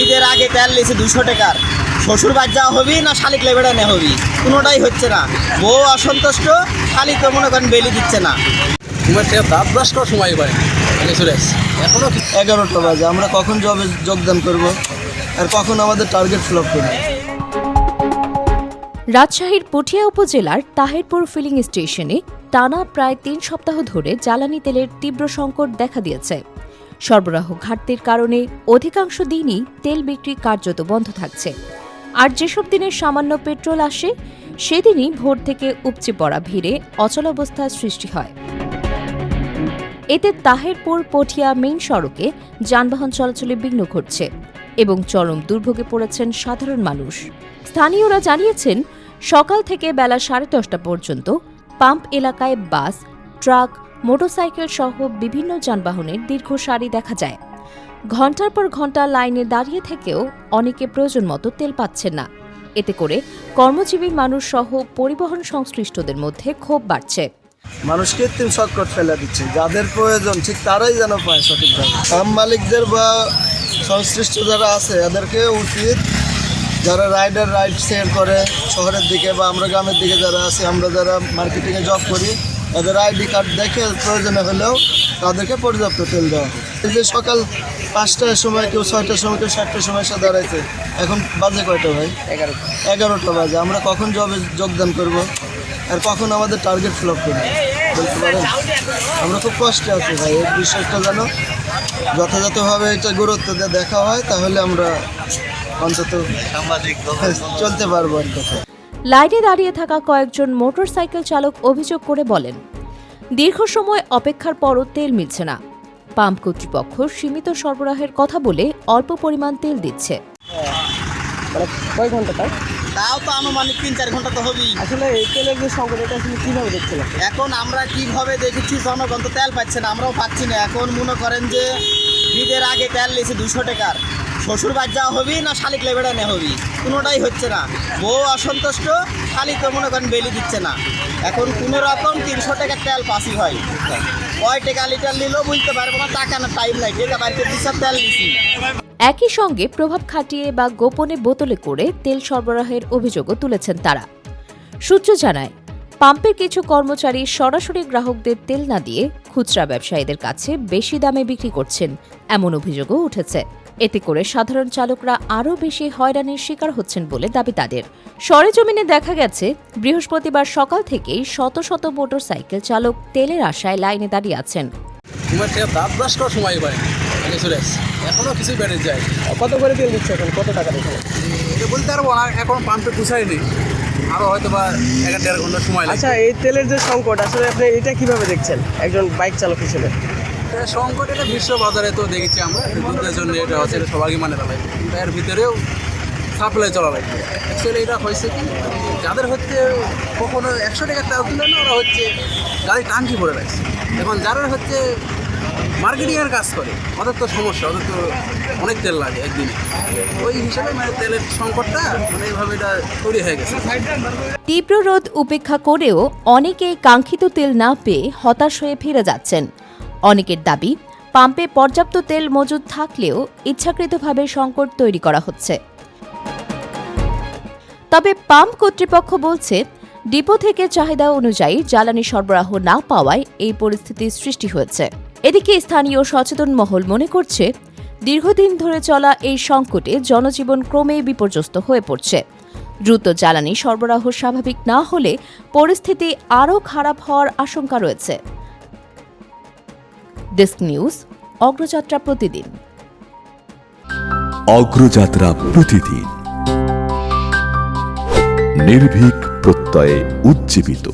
ঈদের আগে তেল লিছে 200 টাকার, শ্বশুর বাড়ি যাওয়া হবি না শালিক লেবেড়া নে হবি, কোনোটাই হচ্ছে না। বউ অসন্তুষ্ট, শালিক তো মনে করেন বেলি দিচ্ছে না। দাঁত ব্রাশ করার সময় পাই এখনো 11টা বাজে, আমরা কখন জবে যোগদান করব আর কখন আমাদের টার্গেট ফ্লপ করবে। রাজশাহীর পুঠিয়া উপজেলার তাহেরপুর ফিলিং স্টেশনে টানা প্রায় 3 সপ্তাহ ধরে জ্বালানি তেলের তীব্র সংকট দেখা দিয়েছে। সরবরাহ ঘাটতির কারণে অধিকাংশ দিনই তেল বিক্রি কার্যত বন্ধ থাকছে। আর যেসব দিনে সামান্য পেট্রোল আসে সেদিনই ভোর থেকে উপচে পড়া ভিড়ে অচলাবস্থার সৃষ্টি হয়। এতে তাহেরপুর পটিয়া মেইন সড়কে যানবাহন চলাচলে বিঘ্ন ঘটছে এবং চরম দুর্ভোগে পড়েছেন সাধারণ মানুষ। স্থানীয়রা জানিয়েছেন, সকাল থেকে বেলা 10:30টা পর্যন্ত পাম্প এলাকায় বাস, ট্রাক, মোটরসাইকেল সহ বিভিন্ন যানবাহনের দীর্ঘ সারি দেখা যায়। ঘণ্টার পর ঘণ্টা লাইনে দাঁড়িয়ে থেকেও অনেকে প্রয়োজন মতো তেল পাচ্ছেন না। এতে করে কর্মজীবী মানুষ সহ পরিবহন সংশ্লিষ্টদের মধ্যে ক্ষোভ বাড়ছে। মানুষ কৃত্রিম সংকট ফেলে দিচ্ছে, যাদের প্রয়োজন ঠিক তারাই যেন পায় সঠিকভাবে। পাম্প মালিকদের বা সংশ্লিষ্ট যারা আছে এদেরকে উচিত, যারা রাইড শেয়ার করে শহরের দিকে বা আমরা গ্রামের দিকে যারা আছি, আমরা যারা মার্কেটিংয়ে জব করি, তাদের আইডি কার্ড দেখে প্রয়োজনে হলেও তাদেরকে পর্যাপ্ত তেল দেওয়া। এই যে সকাল 5টার সময়, কেউ 6টার সময়, কেউ 7টার সময় এসে দাঁড়াইছে, এখন বাজে কয়টা ভাই? 11টা বাজে, আমরা কখন জবে যোগদান করব আর কখন আমাদের টার্গেট ফ্লপ করবে বলতে পারেন? আমরা খুব কষ্টে আছি ভাই। এই বিষয়টা যেন যথাযথভাবে এটা গুরুত্ব দিয়ে দেখা হয়, তাহলে আমরা অন্তত চলতে পারবো। আর কথা, লাইনে দাঁড়িয়ে থাকা কয়েকজন মোটরসাইকেল চালক অভিযোগ করে বলেন, দীর্ঘ সময় অপেক্ষার পরও তেল মিলছে না। পাম্প কর্তৃপক্ষ সীমিত সরবরাহের কথা বলে অল্প পরিমাণ তেল দিচ্ছে। কয় ঘন্টা তাই? তাও তো আনুমানিক 3-4 ঘন্টা তো হবেই। আসলে এই তেলের যে সংকট, এটা আসলে কীভাবে দেখছিলাম? এখন আমরা কিভাবে দেখেছি, জনগণ তো তেল পাচ্ছে না, আমরাও পাচ্ছি না। এখন মনে করেন যে ঈদের আগে তেল লিছে 200 টাকার, শ্বশুর বাড়ি যাওয়া হবি না শালিক লেবেড়া নে হবি, কোনোটাই হচ্ছে না। বউ অসন্তুষ্ট, শালিক তো মনে করেন বেলি দিচ্ছে না। এখন কোনো রকম 300 টাকার তেল পাসি হয়, কয় টাকা লিটার নিলেও বুঝতে পারবো না, টাকা না টাইম নাই, টাকা বাড়িতে দিচ্ছে তেল দিচ্ছি। একই সঙ্গে প্রভাব খাটিয়ে বা গোপনে বোতলে করে তেল সরবরাহের অভিযোগও তুলেছেন তারা। সূত্র জানায়, পাম্পের কিছু কর্মচারী সরাসরি গ্রাহকদের তেল না দিয়ে খুচরা ব্যবসায়ীদের কাছে বেশি দামে বিক্রি করছেন, এমন অভিযোগও উঠেছে। এতে করে সাধারণ চালকরা আরও বেশি হয়রানির শিকার হচ্ছেন বলে দাবি তাদের। সরেজমিনে দেখা গেছে, বৃহস্পতিবার সকাল থেকেই শত শত মোটরসাইকেল চালক তেলের আশায় লাইনে দাঁড়িয়ে আছেন। দাঁত ব্রাশ করার সময় পাই এখনো কিছুই বেড়ে যায়। কত করে তেল দিচ্ছে এখন? কত টাকা দিচ্ছে এটা বলতে পারবো না, এখন পাম্পে পুষায়নি, আরও হয়তো বা 1-1.5 ঘন্টা সময় লাগে। আচ্ছা, এই তেলের যে সংকট, আসলে আপনি এটা কিভাবে দেখছেন একজন বাইক চালক হিসেবে? সংকট এটা বিশ্ব বাজারে তো দেখেছি আমরা, যুদ্ধের জন্য এটা হচ্ছে, এটা সবাইকে মানে ফেলাই, কিন্তু এর ভিতরেও সাপ্লাই চলা লাগবে। অ্যাকচুয়ালি এটা হয়েছে কি, যাদের হচ্ছে কখনো 100 টাকার তেল কিনে না, ওরা হচ্ছে গাড়ি টাঙ্কি ভরে রাখছে। এখন যারা হচ্ছে মার্কেটিংয়ের কাজ করে, ওদের তো সমস্যা, ওদের তো অনেক তেল লাগে একদিনে। ওই হিসাবে মানে তেলের সংকটটা মানে এইভাবে এটা তৈরি হয়ে গেছে। তীব্র রোদ উপেক্ষা করেও অনেকে কাঙ্ক্ষিত তেল না পেয়ে হতাশ হয়ে ফিরে যাচ্ছেন। অনেকের দাবি, পাম্পে পর্যাপ্ত তেল মজুদ থাকলেও ইচ্ছাকৃতভাবে সংকট তৈরি করা হচ্ছে। তবে পাম্প কর্তৃপক্ষ বলছে, ডিপো থেকে চাহিদা অনুযায়ী জ্বালানি সরবরাহ না পাওয়ায় এই পরিস্থিতির সৃষ্টি হয়েছে। এদিকে স্থানীয় সচেতন মহল মনে করছে, দীর্ঘদিন ধরে চলা এই সংকটে জনজীবন ক্রমেই বিপর্যস্ত হয়ে পড়ছে। দ্রুত জ্বালানি সরবরাহ স্বাভাবিক না হলে পরিস্থিতি আরও খারাপ হওয়ার আশঙ্কা রয়েছে। ডেস্ক নিউজ, অগ্রযাত্রা প্রতিদিন। অগ্রযাত্রা প্রতিদিন, নির্ভীক প্রত্যয়ে উজ্জীবিত।